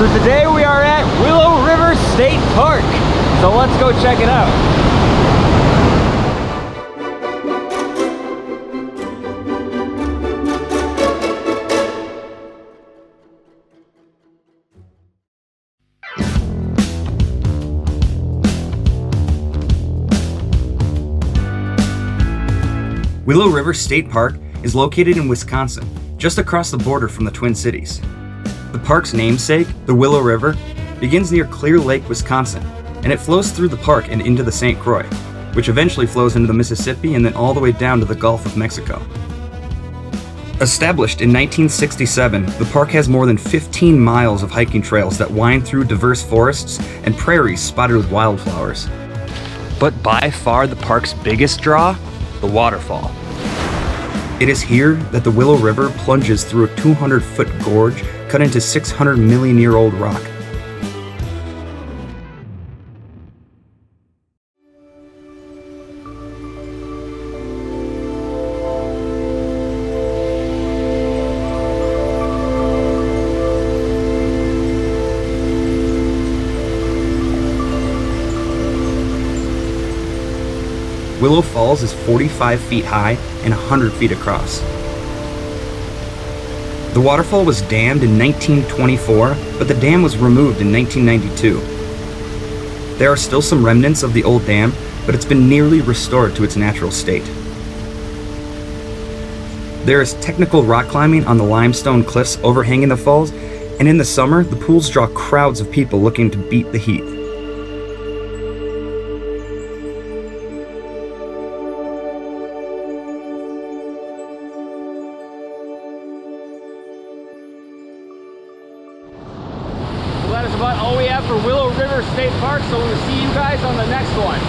So today we are at Willow River State Park. So let's go check it out. Willow River State Park is located in Wisconsin, just across the border from the Twin Cities. The park's namesake, the Willow River, begins near Clear Lake, Wisconsin, and it flows through the park and into the St. Croix, which eventually flows into the Mississippi and then all the way down to the Gulf of Mexico. Established in 1967, the park has more than 15 miles of hiking trails that wind through diverse forests and prairies spotted with wildflowers. But by far the park's biggest draw, the waterfall. It is here that the Willow River plunges through a 200-foot gorge cut into 600 million-year-old rock. Willow Falls is 45 feet high and 100 feet across. The waterfall was dammed in 1924, but the dam was removed in 1992. There are still some remnants of the old dam, but it's been nearly restored to its natural state. There is technical rock climbing on the limestone cliffs overhanging the falls, and in the summer, the pools draw crowds of people looking to beat the heat. That is about all we have for Willow River State Park, so we'll see you guys on the next one.